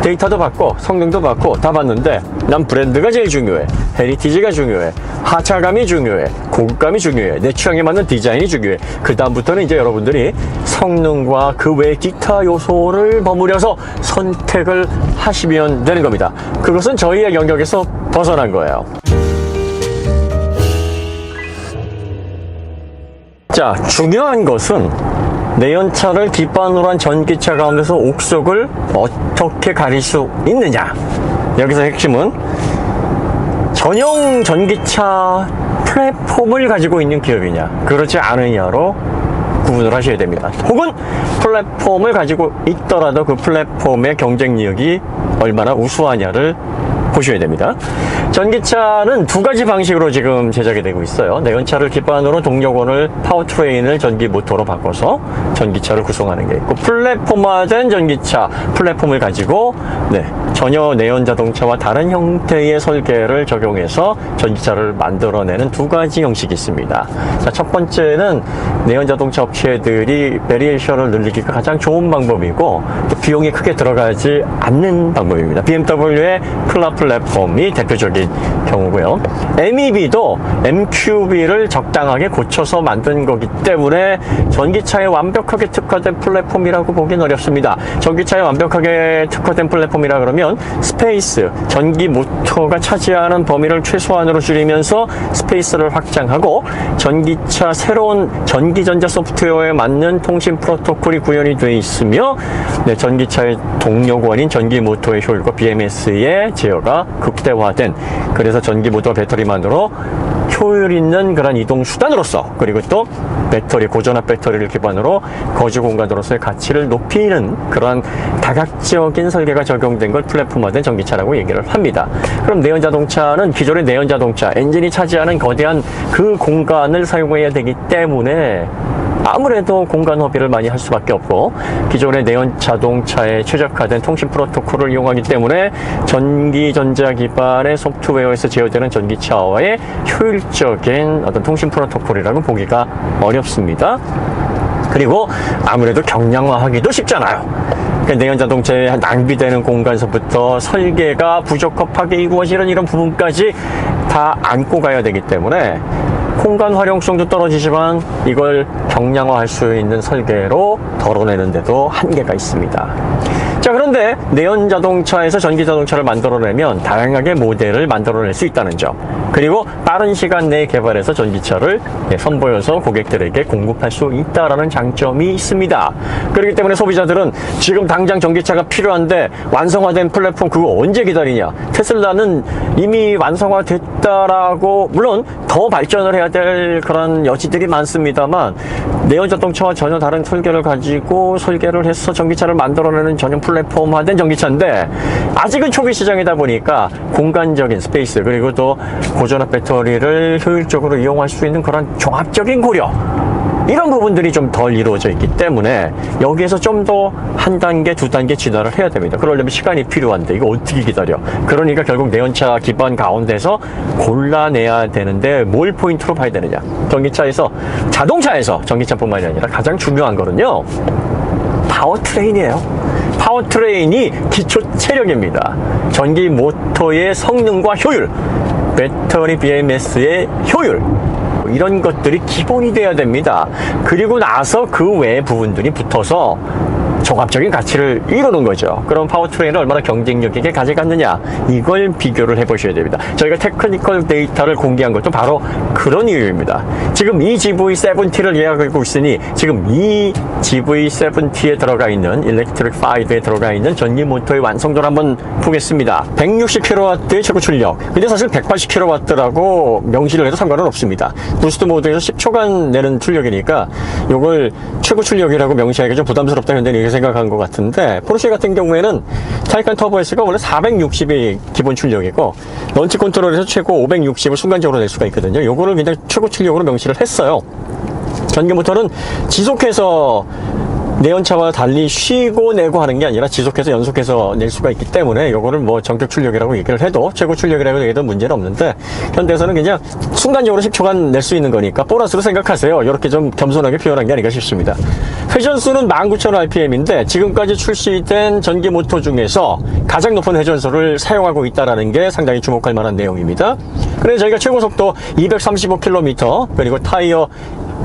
데이터도 받고 성능도 받고 다 봤는데 난 브랜드가 제일 중요해. 헤리티지가 중요해. 하차감이 중요해. 고급감이 중요해. 내 취향에 맞는 디자인이 중요해. 그 다음부터는 이제 여러분들이 성능과 그 외 기타 요소를 버무려서 선택을 하시면 되는 겁니다. 그것은 저희의 영역에서 벗어난 거예요. 자, 중요한 것은 내연차를 기반으로 한 전기차 가운데서 옥석을 어떻게 가릴 수 있느냐. 여기서 핵심은 전용 전기차 플랫폼을 가지고 있는 기업이냐 그렇지 않느냐로 구분을 하셔야 됩니다. 혹은 플랫폼을 가지고 있더라도 그 플랫폼의 경쟁력이 얼마나 우수하냐를 보셔야 됩니다. 전기차는 두 가지 방식으로 지금 제작이 되고 있어요. 내연차를 기반으로 동력원을 파워트레인을 전기 모터로 바꿔서 전기차를 구성하는 게 있고, 플랫폼화된 전기차 플랫폼을 가지고 전혀 내연 자동차와 다른 형태의 설계를 적용해서 전기차를 만들어내는 두 가지 형식이 있습니다. 자, 첫 번째는 내연 자동차 업체들이 베리에이션을 늘리기가 가장 좋은 방법이고 또 비용이 크게 들어가지 않는 방법입니다. BMW의 클라 플랫폼이 대표적인 경우고요. MEB도 MQB를 적당하게 고쳐서 만든 거기 때문에 전기차에 완벽하게 특화된 플랫폼이라고 보긴 어렵습니다. 전기차에 완벽하게 특화된 플랫폼이라 그러면 스페이스, 전기 모터가 차지하는 범위를 최소한으로 줄이면서 스페이스를 확장하고 전기차 새로운 전기전자 소프트웨어에 맞는 통신 프로토콜이 구현이 되어 있으며 전기차의 동력원인 전기 모터의 효율과 BMS의 제어가 극대화된, 그래서 전기 모터 배터리만으로 효율 있는 그런 이동 수단으로서, 그리고 또 배터리, 고전압 배터리를 기반으로 거주 공간으로서의 가치를 높이는 그런 다각적인 설계가 적용된 걸 플랫폼화된 전기차라고 얘기를 합니다. 그럼 내연 자동차는 기존의 내연 자동차, 엔진이 차지하는 거대한 그 공간을 사용해야 되기 때문에 아무래도 공간 허비를 많이 할 수밖에 없고, 기존의 내연 자동차에 최적화된 통신 프로토콜을 이용하기 때문에 전기전자 기반의 소프트웨어에서 제어되는 전기차와의 효율적인 어떤 통신 프로토콜이라고 보기가 어렵습니다. 그리고 아무래도 경량화하기도 쉽잖아요. 내연 자동차에 낭비되는 공간서부터 설계가 부적합하게 이루어지는 이런 부분까지 다 안고 가야 되기 때문에 공간 활용성도 떨어지지만 이걸 경량화할 수 있는 설계로 덜어내는데도 한계가 있습니다. 자, 그런데 내연 자동차에서 전기 자동차를 만들어내면 다양하게 모델을 만들어낼 수 있다는 점, 그리고 빠른 시간 내에 개발해서 전기차를 선보여서 고객들에게 공급할 수 있다는 장점이 있습니다. 그렇기 때문에 소비자들은 지금 당장 전기차가 필요한데 완성화된 플랫폼 그거 언제 기다리냐, 테슬라는 이미 완성화됐다라고, 물론 더 발전을 해야 될 그런 여지들이 많습니다만 내연 자동차와 전혀 다른 설계를 가지고 설계를 해서 전기차를 만들어내는 전용 플랫폼화된 전기차인데 아직은 초기 시장이다 보니까 공간적인 스페이스, 그리고 또 고전압 배터리를 효율적으로 이용할 수 있는 그런 종합적인 고려, 이런 부분들이 좀 덜 이루어져 있기 때문에 여기에서 좀 더 한 단계, 두 단계 진화를 해야 됩니다. 그러려면 시간이 필요한데 이거 어떻게 기다려? 그러니까 결국 내연차 기반 가운데서 골라내야 되는데 뭘 포인트로 봐야 되느냐? 전기차에서, 자동차에서, 전기차뿐만이 아니라 가장 중요한 거는요, 파워트레인이에요. 파워트레인이 기초 체력입니다. 전기 모터의 성능과 효율, 배터리 BMS의 효율, 이런 것들이 기본이 돼야 됩니다. 그리고 나서 그 외의 부분들이 붙어서 종합적인 가치를 이루는 거죠. 그럼 파워트레인을 얼마나 경쟁력 있게 가져갔느냐, 이걸 비교를 해보셔야 됩니다. 저희가 테크니컬 데이터를 공개한 것도 바로 그런 이유입니다. 지금 이 GV70를 예약하고 있으니 지금 이 GV70에 들어가 있는 일렉트릭 5에 들어가 있는 전기 모터의 완성도를 한번 보겠습니다. 160kW의 최고 출력, 근데 사실 180kW라고 명시를 해도 상관은 없습니다. 부스트 모드에서 10초간 내는 출력이니까 이걸 최고 출력이라고 명시하기가 좀 부담스럽다 현대는 이렇게 생각한 것 같은데, 포르쉐 같은 경우에는 타이칸 터보 S가 원래 460이 기본 출력이고 런치 컨트롤에서 최고 560을 순간적으로 낼 수가 있거든요. 요거를 그냥 최고 출력으로 명시를 했어요. 전기 모터는 지속해서 내연차와 달리 쉬고 내고 하는 게 아니라 지속해서 연속해서 낼 수가 있기 때문에 이거를 뭐 전격 출력이라고 얘기를 해도 최고 출력이라고 얘기해도 문제는 없는데, 현대에서는 그냥 순간적으로 10초간 낼 수 있는 거니까 보너스로 생각하세요. 이렇게 좀 겸손하게 표현한 게 아닌가 싶습니다. 회전수는 19,000rpm인데 지금까지 출시된 전기 모터 중에서 가장 높은 회전수를 사용하고 있다는 게 상당히 주목할 만한 내용입니다. 그래서 저희가 최고 속도 235km, 그리고 타이어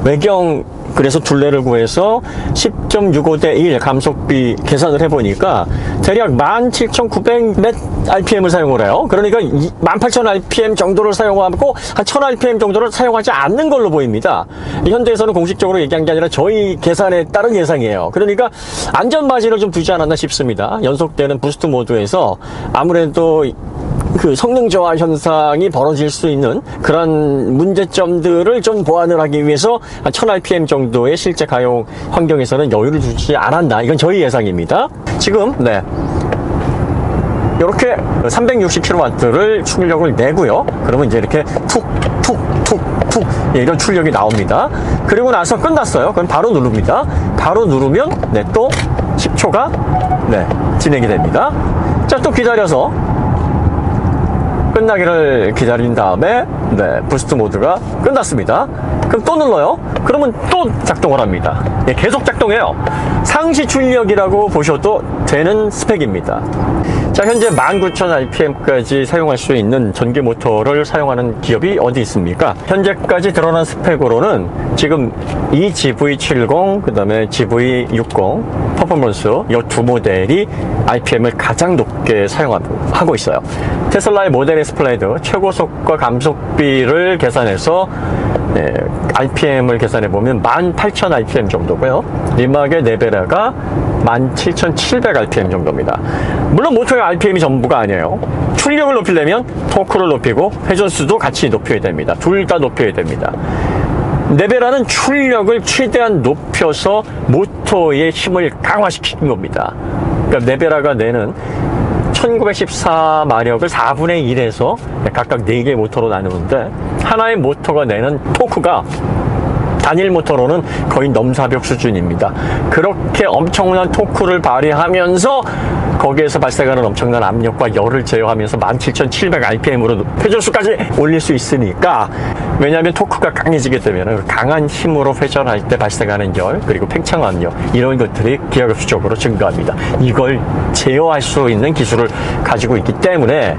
외경 그래서 둘레를 구해서 10.65 대 1 감속비 계산을 해보니까 대략 17,900rpm을 사용을 해요. 그러니까 18,000rpm 정도를 사용하고 한 1,000rpm 정도를 사용하지 않는 걸로 보입니다. 현대에서는 공식적으로 얘기한 게 아니라 저희 계산에 따른 예상이에요. 그러니까 안전마진을 좀 두지 않았나 싶습니다. 연속되는 부스트 모드에서 아무래도 그 성능 저하 현상이 벌어질 수 있는 그런 문제점들을 좀 보완을 하기 위해서 한 1000rpm 정도의 실제 가용 환경에서는 여유를 주지 않았나, 이건 저희 예상입니다. 지금 이렇게 360kW를 출력을 내고요. 그러면 이제 이렇게 툭툭툭툭 이런 출력이 나옵니다. 그리고 나서 끝났어요. 그럼 바로 누릅니다. 바로 누르면 또 10초가 진행이 됩니다. 자, 또 기다려서 끝나기를 기다린 다음에 부스트 모드가 끝났습니다. 그럼 또 눌러요. 그러면 또 작동을 합니다. 계속 작동해요. 상시 출력이라고 보셔도 되는 스펙입니다. 자, 현재 19,000rpm까지 사용할 수 있는 전기 모터를 사용하는 기업이 어디 있습니까? 현재까지 드러난 스펙으로는 지금 이 GV70, 그 다음에 GV60 퍼포먼스 이 두 모델이 RPM을 가장 높게 사용하고 있어요. 테슬라의 모델 S 플레이드 최고속과 감속비를 계산해서 RPM을 계산해보면 18,000rpm 정도고요. 리막의 네베라가 17,700rpm 정도입니다. 물론 모터의 RPM이 전부가 아니에요. 출력을 높이려면 토크를 높이고 회전수도 같이 높여야 됩니다. 둘 다 높여야 됩니다. 네베라는 출력을 최대한 높여서 모터의 힘을 강화시킨 겁니다. 그러니까 네베라가 내는 1914마력을 4분의 1에서 각각 4개의 모터로 나누는데, 하나의 모터가 내는 토크가 단일 모터로는 거의 넘사벽 수준입니다. 그렇게 엄청난 토크를 발휘하면서 거기에서 발생하는 엄청난 압력과 열을 제어하면서 17,700rpm으로 회전수까지 올릴 수 있으니까, 왜냐하면 토크가 강해지게 되면 강한 힘으로 회전할 때 발생하는 열, 그리고 팽창 압력, 이런 것들이 기하급수적으로 증가합니다. 이걸 제어할 수 있는 기술을 가지고 있기 때문에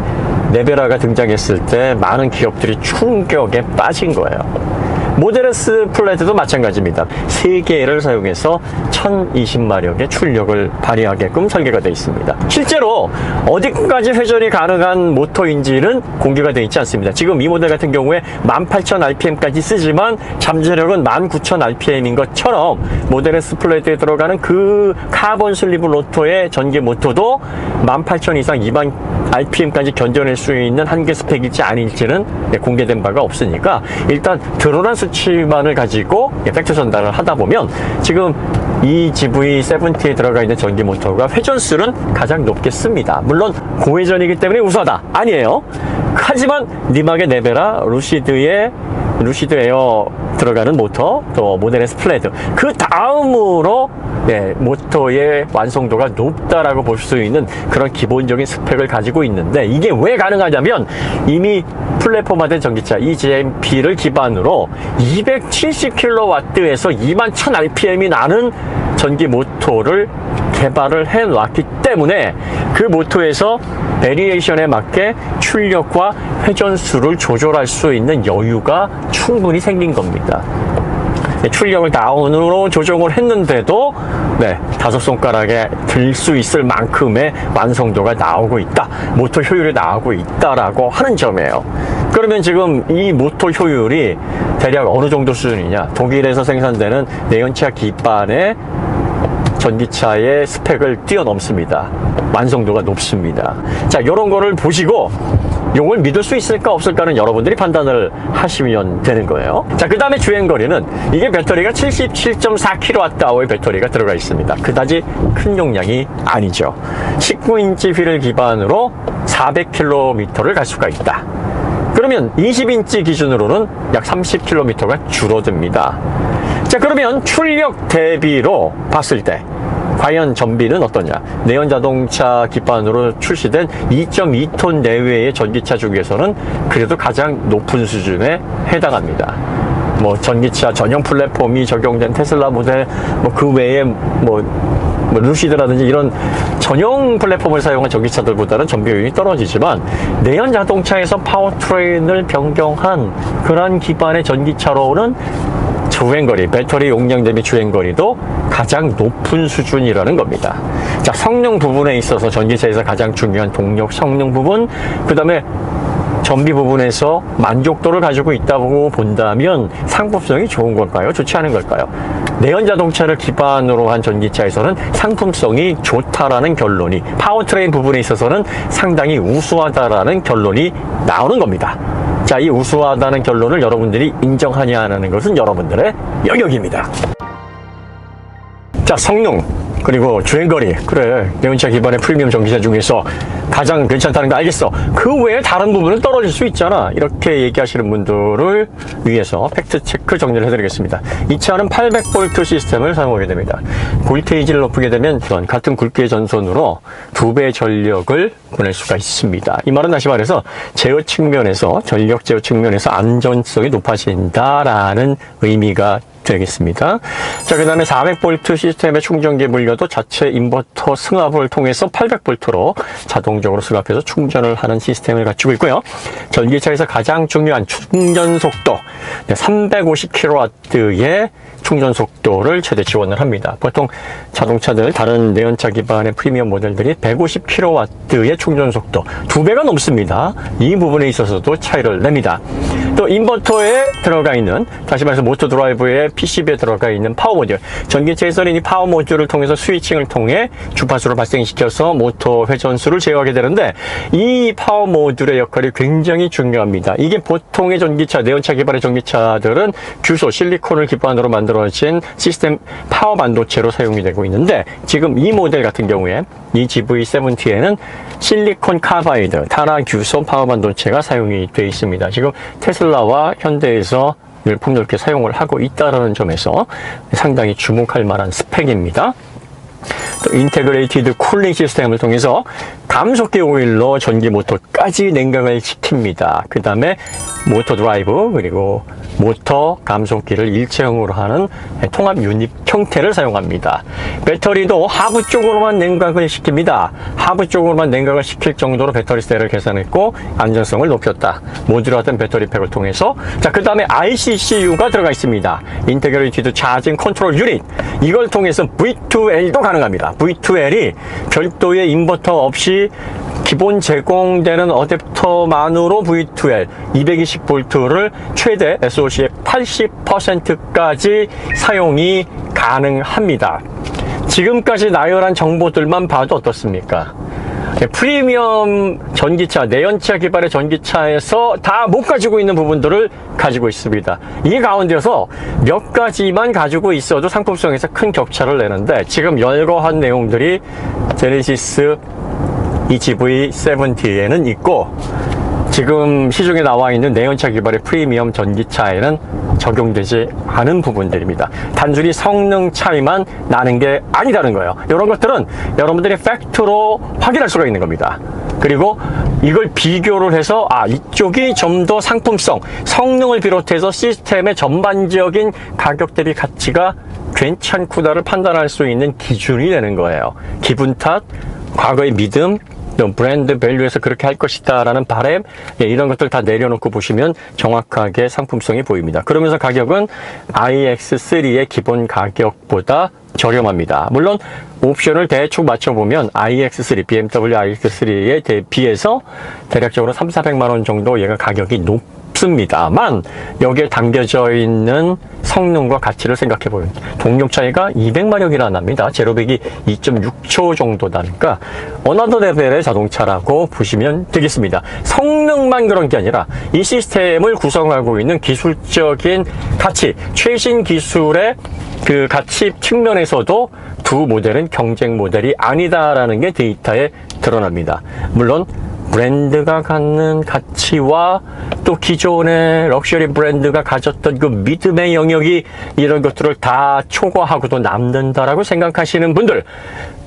네베라가 등장했을 때 많은 기업들이 충격에 빠진 거예요. 모델 S 플레이드도 마찬가지입니다. 3개를 사용해서 1020마력의 출력을 발휘하게끔 설계가 되어 있습니다. 실제로 어디까지 회전이 가능한 모터인지는 공개가 되어 있지 않습니다. 지금 이 모델 같은 경우에 18,000rpm까지 쓰지만 잠재력은 19,000rpm인 것처럼 모델 S 플레이드에 들어가는 그 카본 슬리브 로터의 전기 모터도 18,000 이상 20,000rpm까지 견뎌낼 수 있는 한계 스펙일지 아닐지는 공개된 바가 없으니까, 일단 드러난 수치만을 가지고 팩트 전달을 하다 보면 지금 이 GV70에 들어가 있는 전기 모터가 회전수는 가장 높게 씁니다. 물론 고회전이기 때문에 우수하다, 아니에요. 하지만 니막의 네베라, 루시드 에어 들어가는 모터, 또 모델 S 플레이드, 그 다음으로 모터의 완성도가 높다라고 볼 수 있는 그런 기본적인 스펙을 가지고 있는데, 이게 왜 가능하냐면 이미 플랫폼화된 전기차 EGMP를 기반으로 270kW에서 21,000rpm이 나는 전기 모터를 개발을 해 놨기 때문에 그 모터에서 베리에이션에 맞게 출력과 회전수를 조절할 수 있는 여유가 충분히 생긴 겁니다. 출력을 다운으로 조정을 했는데도 5손가락에 들 수 있을 만큼의 완성도가 나오고 있다, 모터 효율이 나오고 있다라고 하는 점이에요. 그러면 지금 이 모터 효율이 대략 어느 정도 수준이냐? 독일에서 생산되는 내연차 기반의 전기차의 스펙을 뛰어넘습니다. 완성도가 높습니다. 자, 이런 거를 보시고 이걸 믿을 수 있을까 없을까는 여러분들이 판단을 하시면 되는 거예요. 자, 그 다음에 주행거리는, 이게 배터리가 77.4kWh의 배터리가 들어가 있습니다. 그다지 큰 용량이 아니죠. 19인치 휠을 기반으로 400km를 갈 수가 있다. 그러면 20인치 기준으로는 약 30km가 줄어듭니다. 자, 그러면 출력 대비로 봤을 때 과연 전비는 어떠냐? 내연 자동차 기반으로 출시된 2.2톤 내외의 전기차 중에서는 그래도 가장 높은 수준에 해당합니다. 뭐 전기차 전용 플랫폼이 적용된 테슬라 모델, 뭐 그 외에 뭐 루시드라든지 이런 전용 플랫폼을 사용한 전기차들보다는 전비 효율이 떨어지지만 내연 자동차에서 파워트레인을 변경한 그러한 기반의 전기차로는 주행거리, 배터리 용량 대비 주행거리도 가장 높은 수준이라는 겁니다. 자, 성능 부분에 있어서 전기차에서 가장 중요한 동력 성능 부분, 그 다음에 전비 부분에서 만족도를 가지고 있다고 본다면 상품성이 좋은 걸까요? 좋지 않은 걸까요? 내연 자동차를 기반으로 한 전기차에서는 상품성이 좋다라는 결론이, 파워트레인 부분에 있어서는 상당히 우수하다라는 결론이 나오는 겁니다. 자, 이 우수하다는 결론을 여러분들이 인정하냐 하는 것은 여러분들의 영역입니다. 자, 성능 그리고 주행거리, 그래 내연차 기반의 프리미엄 전기차 중에서 가장 괜찮다는 거 알겠어. 그 외에 다른 부분은 떨어질 수 있잖아. 이렇게 얘기하시는 분들을 위해서 팩트체크 정리를 해드리겠습니다. 이 차는 800V 시스템을 사용하게 됩니다. 볼테이지를 높이게 되면 같은 굵기의 전선으로 2배의 전력을 보낼 수가 있습니다. 이 말은 다시 말해서 제어 측면에서, 전력 제어 측면에서 안전성이 높아진다라는 의미가 되겠습니다. 자, 그 다음에 400V 시스템의 충전기에 물려도 자체 인버터 승합을 통해서 800V로 자동적으로 승합해서 충전을 하는 시스템을 갖추고 있고요. 전기차에서 가장 중요한 충전 속도, 350kW의 충전 속도를 최대 지원을 합니다. 보통 자동차들, 다른 내연차 기반의 프리미엄 모델들이 150kW의 충전 속도, 2배가 넘습니다. 이 부분에 있어서도 차이를 냅니다. 또 인버터에 들어가 있는, 다시 말해서 모터 드라이브의 PCB에 들어가 있는 파워 모듈, 전기차에서는 이 파워 모듈을 통해서 스위칭을 통해 주파수를 발생시켜서 모터 회전수를 제어하게 되는데, 이 파워 모듈의 역할이 굉장히 중요합니다. 이게 보통의 전기차, 내연차 기반의 전기차들은 규소, 실리콘을 기반으로 만들어진 시스템 파워 반도체로 사용이 되고 있는데, 지금 이 모델 같은 경우에 이 GV70에는 실리콘 카바이드, 탄화 규소 파워 반도체가 사용이 되어 있습니다. 지금 테슬라와 현대에서 폭넓게 사용을 하고 있다는 점에서 상당히 주목할 만한 스펙입니다. 또 인테그레이티드 쿨링 시스템을 통해서 감속기 오일로 전기 모터까지 냉각을 시킵니다. 그 다음에 모터 드라이브 그리고 모터 감속기를 일체형으로 하는 통합 유닛 형태를 사용합니다. 배터리도 하부 쪽으로만 냉각을 시킵니다. 하부 쪽으로만 냉각을 시킬 정도로 배터리 셀을 계산했고 안전성을 높였다. 모듈화된 배터리 팩을 통해서. 자, 그 다음에 ICCU가 들어가 있습니다. 인테그레이티드 차징 컨트롤 유닛. 이걸 통해서 V2L도 가능합니다. V2L이 별도의 인버터 없이 기본 제공되는 어댑터만으로 V2L 220V를 최대 SOC의 80%까지 사용이 가능합니다. 지금까지 나열한 정보들만 봐도 어떻습니까? 프리미엄 전기차, 내연차 기반의 전기차에서 다 못 가지고 있는 부분들을 가지고 있습니다. 이 가운데서 몇 가지만 가지고 있어도 상품성에서 큰 격차를 내는데, 지금 여러한 내용들이 제네시스 이 GV70에는 있고, 지금 시중에 나와 있는 내연차 기반의 프리미엄 전기차에는 적용되지 않은 부분들입니다. 단순히 성능 차이만 나는 게 아니라는 거예요. 이런 것들은 여러분들이 팩트로 확인할 수가 있는 겁니다. 그리고 이걸 비교를 해서 이쪽이 좀 더 상품성, 성능을 비롯해서 시스템의 전반적인 가격 대비 가치가 괜찮구나를 판단할 수 있는 기준이 되는 거예요. 기분 탓, 과거의 믿음, 브랜드 밸류에서 그렇게 할 것이다 라는 바람, 이런 것들 다 내려놓고 보시면 정확하게 상품성이 보입니다. 그러면서 가격은 iX3의 기본 가격보다 저렴합니다. 물론 옵션을 대충 맞춰보면 iX3, BMW iX3에 비해서 대략적으로 300~400만 원 정도 얘가 가격이 높습니다만, 여기에 담겨져 있는 성능과 가치를 생각해보면 동력 차이가 200마력이나 납니다. 제로백이 2.6초 정도 나니까 어나더 레벨의 자동차라고 보시면 되겠습니다. 성능만 그런 게 아니라 이 시스템을 구성하고 있는 기술적인 가치, 최신 기술의 그 가치 측면에서도 두 모델은 경쟁 모델이 아니다라는 게 데이터에 드러납니다. 물론 브랜드가 갖는 가치와 또 기존의 럭셔리 브랜드가 가졌던 그 믿음의 영역이 이런 것들을 다 초과하고도 남는다라고 생각하시는 분들,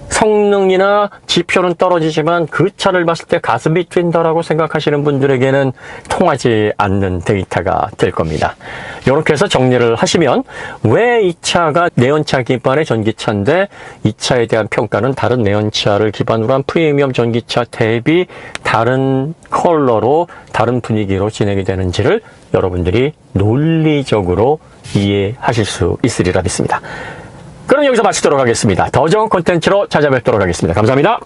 성능이나 지표는 떨어지지만 그 차를 봤을 때 가슴이 뛴다라고 생각하시는 분들에게는 통하지 않는 데이터가 될 겁니다. 이렇게 해서 정리를 하시면 왜 이 차가 내연차 기반의 전기차인데 이 차에 대한 평가는 다른 내연차를 기반으로 한 프리미엄 전기차 대비 다른 컬러로 다른 분위기로 진행이 되는지를 여러분들이 논리적으로 이해하실 수 있으리라 믿습니다. 그럼 여기서 마치도록 하겠습니다. 더 좋은 콘텐츠로 찾아뵙도록 하겠습니다. 감사합니다.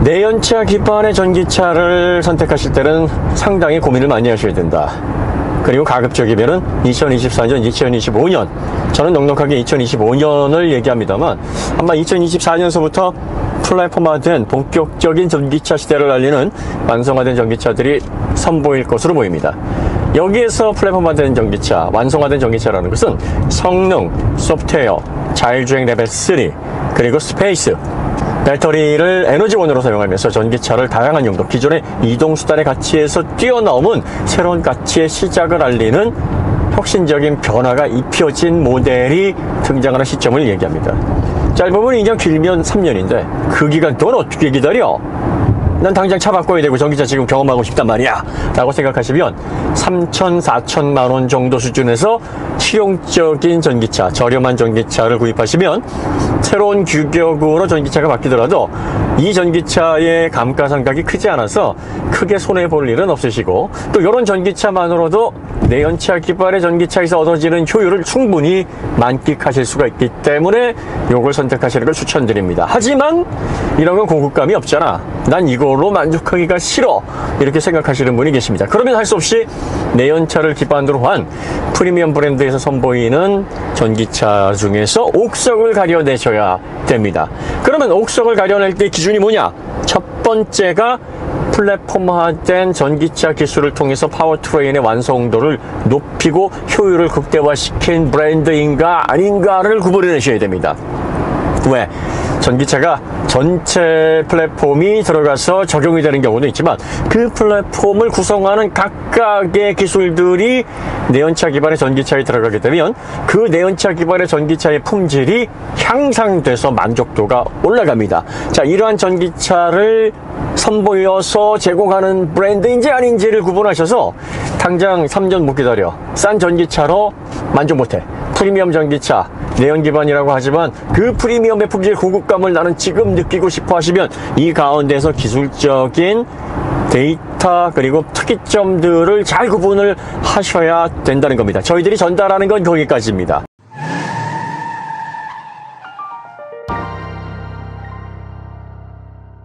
내연차 기반의 전기차를 선택하실 때는 상당히 고민을 많이 하셔야 된다. 그리고 가급적이면은 2024년, 2025년, 저는 넉넉하게 2025년을 얘기합니다만 아마 2024년서부터 플랫폼화된 본격적인 전기차 시대를 알리는 완성화된 전기차들이 선보일 것으로 보입니다. 여기에서 플랫폼화된 전기차, 완성화된 전기차라는 것은 성능, 소프트웨어, 자율주행 레벨 3, 그리고 스페이스, 배터리를 에너지원으로 사용하면서 전기차를 다양한 용도, 기존의 이동수단의 가치에서 뛰어넘은 새로운 가치의 시작을 알리는 혁신적인 변화가 입혀진 모델이 등장하는 시점을 얘기합니다. 짧으면 2년, 길면 3년인데 그 기간 동안 어떻게 기다려? 난 당장 차 바꿔야 되고 전기차 지금 경험하고 싶단 말이야 라고 생각하시면 3천, 4천만 원 정도 수준에서 실용적인 전기차, 저렴한 전기차를 구입하시면 새로운 규격으로 전기차가 바뀌더라도 이 전기차의 감가상각이 크지 않아서 크게 손해볼 일은 없으시고, 또 이런 전기차만으로도 내연차 기반의 전기차에서 얻어지는 효율을 충분히 만끽하실 수가 있기 때문에 이걸 선택하시는 걸 추천드립니다. 하지만 이런 건 고급감이 없잖아, 난 이걸로 만족하기가 싫어, 이렇게 생각하시는 분이 계십니다. 그러면 할 수 없이 내연차를 기반으로 한 프리미엄 브랜드에서 선보이는 전기차 중에서 옥석을 가려내셔야 됩니다. 그러면 옥석을 가려낼 때 기준이 뭐냐? 첫 번째가 플랫폼화된 전기차 기술을 통해서 파워트레인의 완성도를 높이고 효율을 극대화시킨 브랜드인가 아닌가를 구분해내셔야 됩니다. 왜? 전기차가 전체 플랫폼이 들어가서 적용이 되는 경우도 있지만 그 플랫폼을 구성하는 각각의 기술들이 내연차 기반의 전기차에 들어가게 되면 그 내연차 기반의 전기차의 품질이 향상돼서 만족도가 올라갑니다. 자, 이러한 전기차를 선보여서 제공하는 브랜드인지 아닌지를 구분하셔서 당장 3년 못 기다려, 싼 전기차로 만족 못해, 프리미엄 전기차, 내연 기반이라고 하지만 그 프리미엄의 품질, 고급감을 나는 지금 느끼고 싶어 하시면 이 가운데서 기술적인 데이터 그리고 특이점들을 잘 구분을 하셔야 된다는 겁니다. 저희들이 전달하는 건 거기까지입니다.